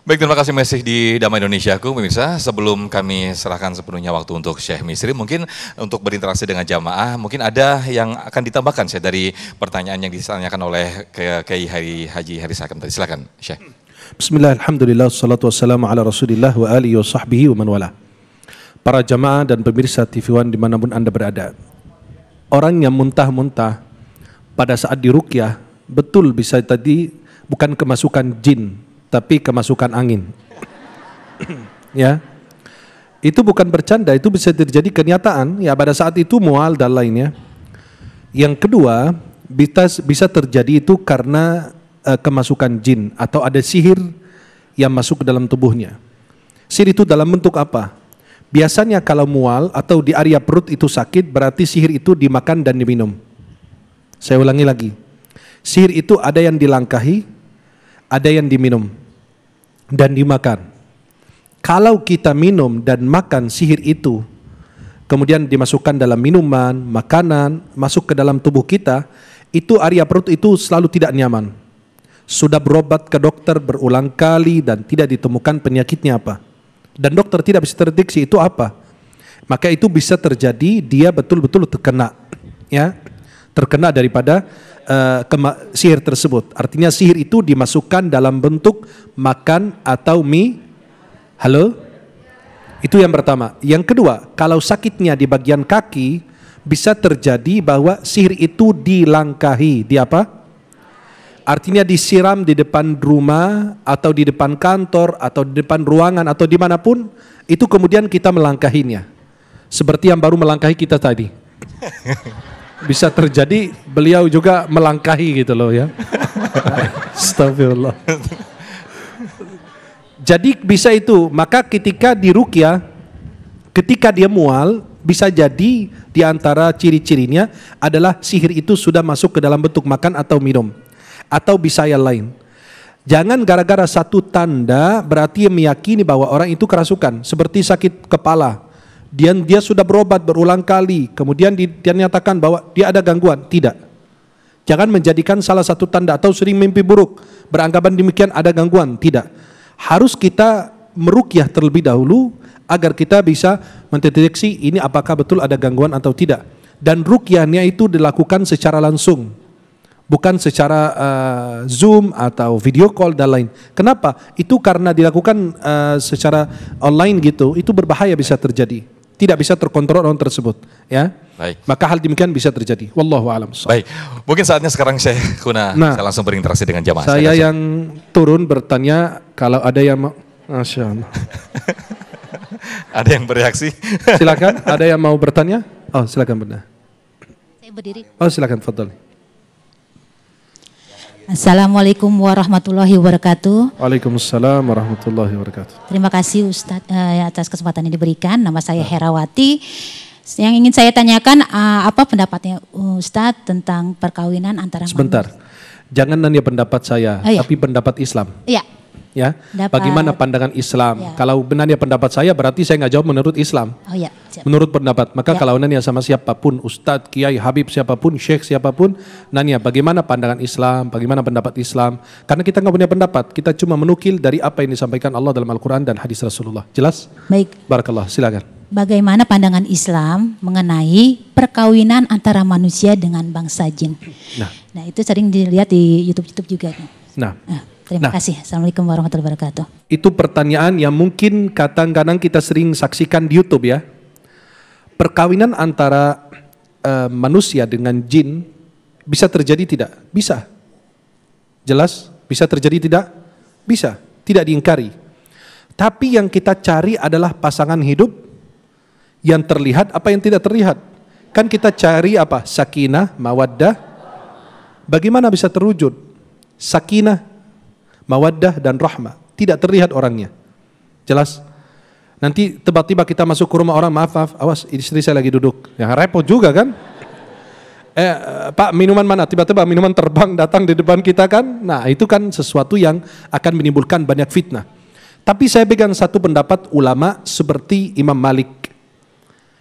Baik, terima kasih masih di Damai Indonesiaku, pemirsa. Sebelum kami serahkan sepenuhnya waktu untuk Syekh Misri, mungkin untuk berinteraksi dengan jamaah, mungkin ada yang akan ditambahkan Syekh dari pertanyaan yang ditanyakan oleh Kiai Haji Haris Hakam tadi. Silakan, Syekh. Bismillah, alhamdulillah, salatu wassalamu ala rasulillah wa alihi wa sahbihi wa man wala. Para jamaah dan pemirsa TV One dimanapun Anda berada. Orang yang muntah-muntah pada saat diruqyah, betul bisa tadi bukan kemasukan jin, tapi kemasukan angin. Ya, itu bukan bercanda, itu bisa terjadi kenyataan. Ya, pada saat itu mual dan lainnya. Yang kedua, bisa terjadi itu karena kemasukan jin atau ada sihir yang masuk ke dalam tubuhnya. Sihir itu dalam bentuk apa? Biasanya kalau mual atau di area perut itu sakit, berarti sihir itu dimakan dan diminum. Saya ulangi lagi. Sihir itu ada yang dilangkahi, ada yang diminum dan dimakan. Kalau kita minum dan makan sihir itu, kemudian dimasukkan dalam minuman, makanan, masuk ke dalam tubuh kita, itu area perut itu selalu tidak nyaman. Sudah berobat ke dokter berulang kali dan tidak ditemukan penyakitnya apa. Dan dokter tidak bisa terdeteksi itu apa. Maka itu bisa terjadi dia betul-betul terkena, ya, terkena daripada sihir tersebut. Artinya sihir itu dimasukkan dalam bentuk makan atau mie. Halo? Itu yang pertama. Yang kedua, kalau sakitnya di bagian kaki, bisa terjadi bahwa sihir itu dilangkahi. Di apa? Artinya disiram di depan rumah, atau di depan kantor, atau di depan ruangan, atau dimanapun, itu kemudian kita melangkahinya. Seperti yang baru melangkahi kita tadi. Bisa terjadi beliau juga melangkahi gitu loh ya. Astagfirullah. Jadi bisa itu, maka ketika diruqyah, ketika dia mual, bisa jadi di antara ciri-cirinya adalah sihir itu sudah masuk ke dalam bentuk makan atau minum. Atau bisa yang lain. Jangan gara-gara satu tanda berarti meyakini bahwa orang itu kerasukan. Seperti sakit kepala. Dia sudah berobat berulang kali, kemudian dia nyatakan bahwa dia ada gangguan. Tidak. Jangan menjadikan salah satu tanda atau sering mimpi buruk, beranggapan demikian ada gangguan. Tidak. Harus kita meruqyah terlebih dahulu agar kita bisa mendeteksi ini apakah betul ada gangguan atau tidak. Dan ruqyahnya itu dilakukan secara langsung, bukan secara Zoom atau video call dan lain. Kenapa? Itu karena dilakukan secara online gitu, itu berbahaya bisa terjadi. Tidak bisa terkontrol orang tersebut, ya. Baik. Maka hal demikian bisa terjadi. Wallahu a'lam. Baik. Mungkin saatnya sekarang saya saya langsung berinteraksi dengan jamaah. Saya yang turun bertanya kalau ada yang mau. Masya Allah. Ada yang bereaksi? Silakan. Ada yang mau bertanya? Oh, silakan benar. Saya berdiri. Oh, silakan, fadhal. Assalamualaikum warahmatullahi wabarakatuh. Waalaikumsalam warahmatullahi wabarakatuh. Terima kasih Ustadz atas kesempatan yang diberikan. Nama saya Herawati. Yang ingin saya tanyakan, apa pendapatnya Ustadz tentang perkawinan antara Sebentar, jangan nanya pendapat saya, tapi pendapat Islam. Iya. Ya, bagaimana pandangan Islam? Ya. Kalau benarnya pendapat saya, berarti saya nggak jawab menurut Islam. Oh iya. Menurut pendapat. Maka kalau nanya sama siapapun, Ustadz, Kiai, Habib, siapapun, Syekh, siapapun, nanya bagaimana pandangan Islam, bagaimana pendapat Islam. Karena kita nggak punya pendapat, kita cuma menukil dari apa yang disampaikan Allah dalam Al-Quran dan hadis Rasulullah. Jelas? Baik. Barakallah, silakan. Bagaimana pandangan Islam mengenai perkawinan antara manusia dengan bangsa jin? Nah itu sering dilihat di YouTube juga. Terima kasih. Assalamualaikum warahmatullahi wabarakatuh. Itu pertanyaan yang mungkin kadang-kadang kita sering saksikan di YouTube ya. Perkawinan antara manusia dengan jin bisa terjadi tidak? Bisa. Jelas? Bisa terjadi tidak? Bisa. Tidak diingkari. Tapi yang kita cari adalah pasangan hidup yang terlihat apa yang tidak terlihat. Kan kita cari apa? Sakinah, mawaddah. Bagaimana bisa terwujud? Sakinah, mawaddah dan rahmah. Tidak terlihat orangnya. Jelas? Nanti tiba-tiba kita masuk ke rumah orang, maaf, awas istri saya lagi duduk. Ya repot juga kan? Pak minuman mana? Tiba-tiba minuman terbang datang di depan kita kan? Nah itu kan sesuatu yang akan menimbulkan banyak fitnah. Tapi saya pegang satu pendapat ulama seperti Imam Malik.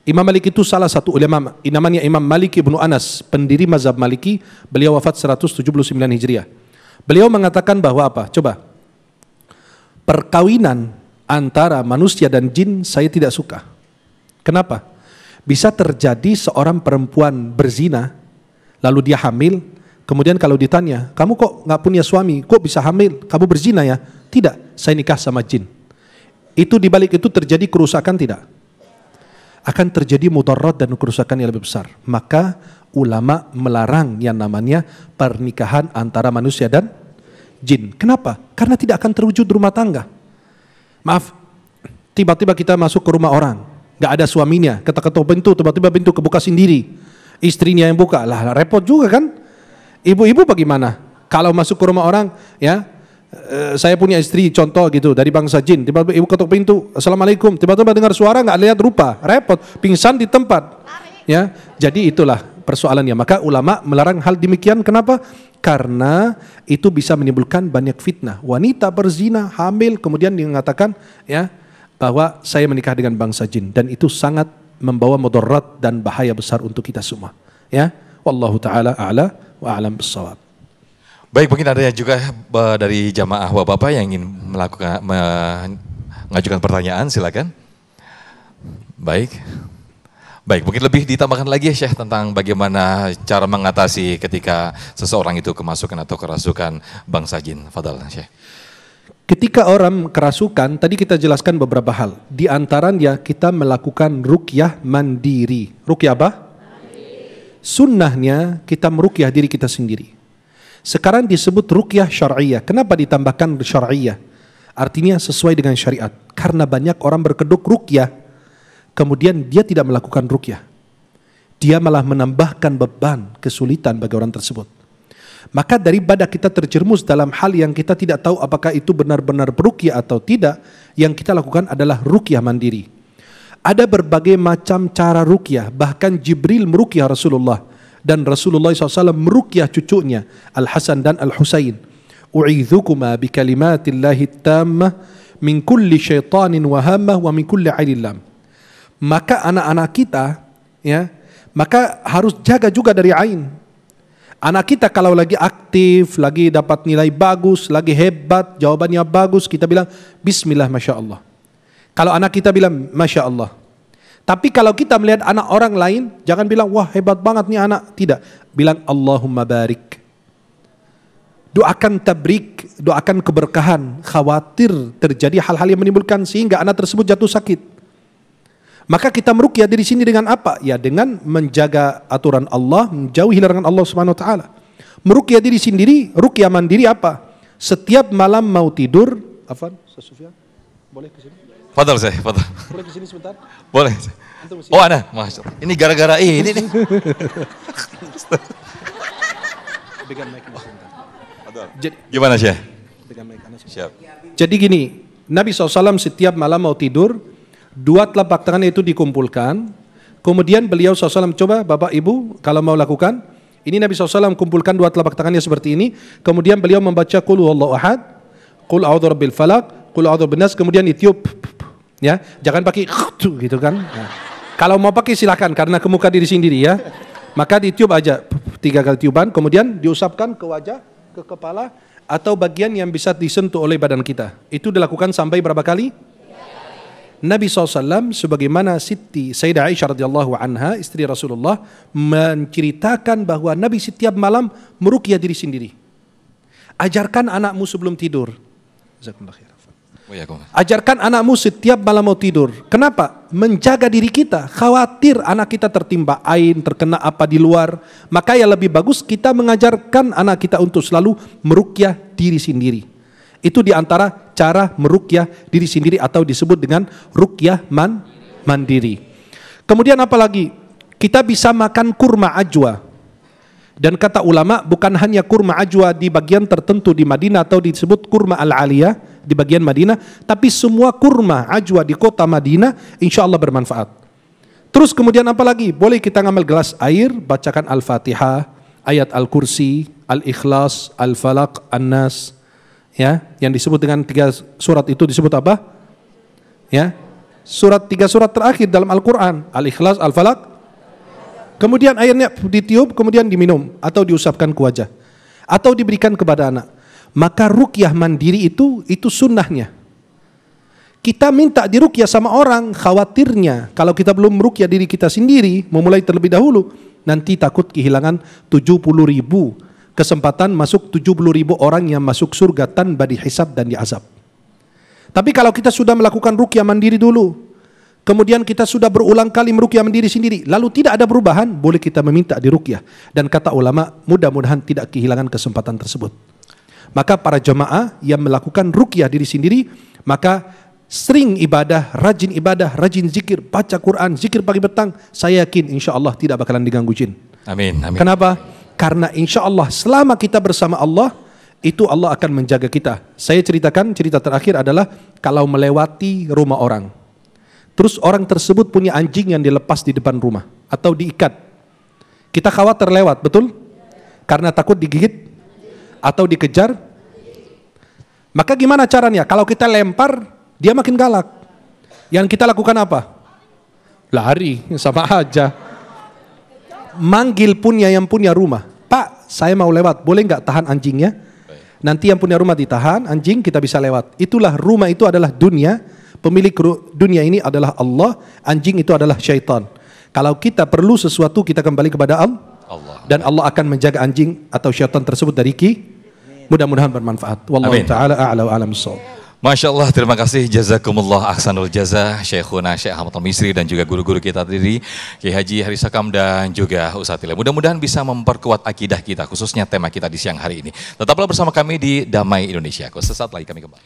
Imam Malik itu salah satu ulama, namanya Imam Malik ibnu Anas, pendiri mazhab Maliki. Beliau wafat 179 Hijriah. Beliau mengatakan bahwa apa? Coba. perkawinan antara manusia dan jin saya tidak suka. Kenapa? Bisa terjadi seorang perempuan berzina, lalu dia hamil, kemudian kalau ditanya, kamu kok nggak punya suami, kok bisa hamil, kamu berzina ya? Tidak, saya nikah sama jin. Itu dibalik itu terjadi kerusakan tidak? Akan terjadi mudarat dan kerusakan yang lebih besar. Maka ulama melarang yang namanya pernikahan antara manusia dan jin. Kenapa? Karena tidak akan terwujud rumah tangga. Maaf, tiba-tiba kita masuk ke rumah orang, nggak ada suaminya, ketok-ketok pintu, tiba-tiba pintu kebuka sendiri, istrinya yang buka, lah repot juga kan? Ibu-ibu bagaimana? Kalau masuk ke rumah orang, ya, saya punya istri contoh gitu dari bangsa jin, tiba-tiba ibu ketok pintu, assalamualaikum, tiba-tiba dengar suara nggak lihat rupa, repot, pingsan di tempat, ya. Jadi itulah persoalannya. Maka ulama melarang hal demikian. Kenapa? Karena itu bisa menimbulkan banyak fitnah. Wanita berzina, hamil, kemudian dia mengatakan, ya, bahwa saya menikah dengan bangsa jin, dan itu sangat membawa mudarat dan bahaya besar untuk kita semua. Ya, wallahu taala a'la wa a'lam bissawab. Baik, mungkin ada juga dari jamaah bapak-bapak yang ingin mengajukan pertanyaan, silakan. Baik, mungkin lebih ditambahkan lagi ya Syekh tentang bagaimana cara mengatasi ketika seseorang itu kemasukan atau kerasukan bangsa jin. Fadal Syekh. Ketika orang kerasukan, tadi kita jelaskan beberapa hal. Di antaranya kita melakukan ruqyah mandiri. Ruqyah apa? Sunnahnya kita meruqyah diri kita sendiri. Sekarang disebut ruqyah syar'iyah. Kenapa ditambahkan syar'iyah? Artinya sesuai dengan syariat. Karena banyak orang berkedok ruqyah, kemudian dia tidak melakukan ruqyah. Dia malah menambahkan beban, kesulitan bagi orang tersebut. Maka daripada kita terjerumus dalam hal yang kita tidak tahu apakah itu benar-benar ruqyah atau tidak, yang kita lakukan adalah ruqyah mandiri. Ada berbagai macam cara ruqyah, bahkan Jibril meruqyah Rasulullah, dan Rasulullah SAW meruqyah cucunya Al-Hasan dan Al-Husain. U'idhukuma bikalimatillahi tammah min kulli syaitanin wahamah wa min kulli ainin lam. Maka anak-anak kita, ya, maka harus jaga juga dari ain. Anak kita kalau lagi aktif, lagi dapat nilai bagus, lagi hebat, jawabannya bagus, kita bilang bismillah masya Allah. Kalau anak kita bilang masya Allah. Tapi kalau kita melihat anak orang lain, jangan bilang wah hebat banget nih anak. Tidak, bilang Allahumma barik. Doakan tabrik, doakan keberkahan. Khawatir terjadi hal-hal yang menimbulkan sehingga anak tersebut jatuh sakit. Maka kita meruqyah diri sini dengan apa? Ya dengan menjaga aturan Allah, menjauhi larangan Allah Subhanahu wa taala. Meruqyah diri sendiri, ruqyah mandiri apa? Setiap malam mau tidur, Afan, Sufyan, boleh ke sini? Fadal saya, fadal. Boleh ke sini sebentar? Boleh. Oh ada, Mas. Ini gara-gara ini nih. Pegang mic sebentar. Gimana Syekh? Pegang mic sebentar. Siap. Jadi gini, Nabi SAW setiap malam mau tidur, dua telapak tangannya itu dikumpulkan, kemudian beliau SAW, coba Bapak Ibu kalau mau lakukan, ini Nabi SAW kumpulkan dua telapak tangannya seperti ini, kemudian beliau membaca Qul huwallahu ahad, Qul a'udzu birabbil falaq, Qul a'udzu binanas, kemudian ditiup, ya, jangan pakai gitu kan. Nah, kalau mau pakai silakan karena ke muka diri sendiri ya, maka ditiup aja 3 kali tiupan, kemudian diusapkan ke wajah, ke kepala, atau bagian yang bisa disentuh oleh badan kita. Itu dilakukan sampai berapa kali? Nabi SAW sebagaimana Siti Sayyidah Aisyah radhiyallahu anha, istri Rasulullah, menceritakan bahwa Nabi setiap malam meruqyah diri sendiri. Ajarkan anakmu sebelum tidur. Ajarkan anakmu setiap malam mau tidur. Kenapa? Menjaga diri kita. Khawatir anak kita tertimpa ain, terkena apa di luar. Maka yang lebih bagus kita mengajarkan anak kita untuk selalu meruqyah diri sendiri. Itu diantara cara meruqyah diri sendiri atau disebut dengan ruqyah mandiri. Kemudian apalagi? Kita bisa makan kurma ajwa. Dan kata ulama bukan hanya kurma ajwa di bagian tertentu di Madinah atau disebut kurma al-aliyah di bagian Madinah, tapi semua kurma ajwa di kota Madinah insya Allah bermanfaat. Terus kemudian apalagi? Boleh kita ngambil gelas air, bacakan Al-Fatihah, ayat Al-Kursi, Al-Ikhlas, Al-Falaq, An-Nas. Ya, yang disebut dengan 3 surat itu disebut apa? Ya, 3 surat terakhir dalam Al-Quran, Al-Ikhlas, Al-Falaq. Kemudian airnya ditiup, kemudian diminum atau diusapkan ke wajah, atau diberikan kepada anak. Maka ruqyah mandiri itu sunnahnya. kita minta diruqyah sama orang, khawatirnya kalau kita belum meruqyah diri kita sendiri, memulai terlebih dahulu, nanti takut kehilangan 70.000 kesempatan masuk 70.000 orang yang masuk surga tanpa dihisab dan diazab. Tapi kalau kita sudah melakukan ruqyah mandiri dulu, kemudian kita sudah berulang kali meruqyah mandiri sendiri, lalu tidak ada perubahan, boleh kita meminta diruqyah. Dan kata ulama, mudah-mudahan tidak kehilangan kesempatan tersebut. Maka para jemaah yang melakukan ruqyah diri sendiri, maka sering ibadah, rajin zikir, baca Quran, zikir pagi petang, saya yakin insya Allah tidak bakalan diganggu jin. Amin, amin. Kenapa? Karena insya Allah selama kita bersama Allah, itu Allah akan menjaga kita. Saya ceritakan, cerita terakhir adalah kalau melewati rumah orang, terus orang tersebut punya anjing yang dilepas di depan rumah atau diikat, kita khawatir lewat, betul? Karena takut digigit atau dikejar. Maka gimana caranya? Kalau kita lempar, dia makin galak. Yang kita lakukan apa? Lari, sama aja. Manggil yang punya rumah. Pak, saya mau lewat, boleh nggak tahan anjingnya? Nanti yang punya rumah ditahan, anjing kita bisa lewat. Itulah rumah itu adalah dunia, pemilik dunia ini adalah Allah, anjing itu adalah syaitan. Kalau kita perlu sesuatu, kita kembali kepada Allah. Dan Allah akan menjaga anjing atau syaitan tersebut dari mudah-mudahan bermanfaat. Wallahu ta'ala a'la wa a'lam bissawab. Masya Allah, terima kasih, jazakumullah ahsanul jaza Syekhuna Syekh Ahmad Al-Misri dan juga guru-guru kita tadi, Kiai Haji Harisakam dan juga Ustaz Tile. Mudah-mudahan bisa memperkuat akidah kita, khususnya tema kita di siang hari ini. Tetaplah bersama kami di Damai Indonesiaku. Sesaat lagi kami kembali.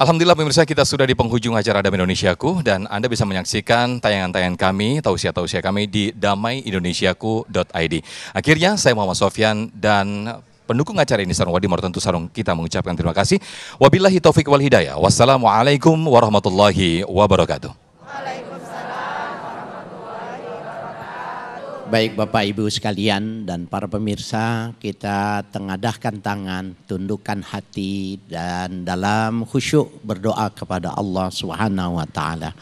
Alhamdulillah pemirsa, kita sudah di penghujung acara Damai Indonesiaku dan Anda bisa menyaksikan tayangan-tayangan kami, tausiah-tausiah kami di damaiindonesiaku.id. Akhirnya saya Muhammad Sofyan dan pendukung acara ini Sarung Wadi Mortentu Sarung kita mengucapkan terima kasih. Wabillahi taufik wal hidayah. Wassalamualaikum warahmatullahi wabarakatuh. Waalaikumsalam warahmatullahi wabarakatuh. Baik Bapak Ibu sekalian dan para pemirsa, kita tengadahkan tangan, tundukkan hati dan dalam khusyuk berdoa kepada Allah Subhanahu wa taala.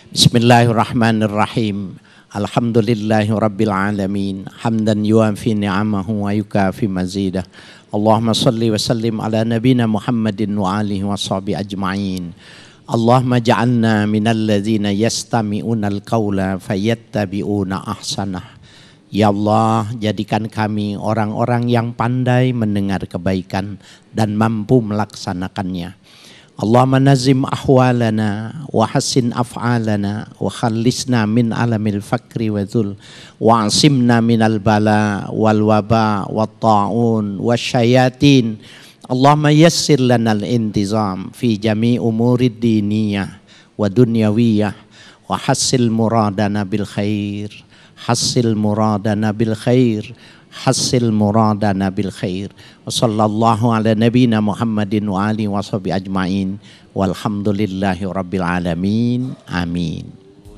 Bismillahirrahmanirrahim. Alhamdulillahi Rabbil Alamin. Hamdan yuafi ni'amahu wa yukafi mazidah. Allahumma salli wa sallim ala nabina Muhammadin wa alihi wa sahbihi ajma'in. Allahumma ja'alna minal ladzina yastami'una al-qawla fayattabi'una ahsanah. Ya Allah, jadikan kami orang-orang yang pandai mendengar kebaikan dan mampu melaksanakannya. Allahumma nazim ahwalana wa hassin af'alana wa khallisna min alamil fakri wa dhul wa asimna minal bala wal waba wa ta'un wa syayatin. Allahumma yassir lana al-intizam fi jami' umurid diniyah wa dunyawiyah wa hassil muradana bil khair, hassil muradana bil khair, hasil muradana bil khair. Wa sallallahu ala nabina Muhammadin wa alihi wa sahbihi ajma'in. Walhamdulillahi rabbil alamin. Amin.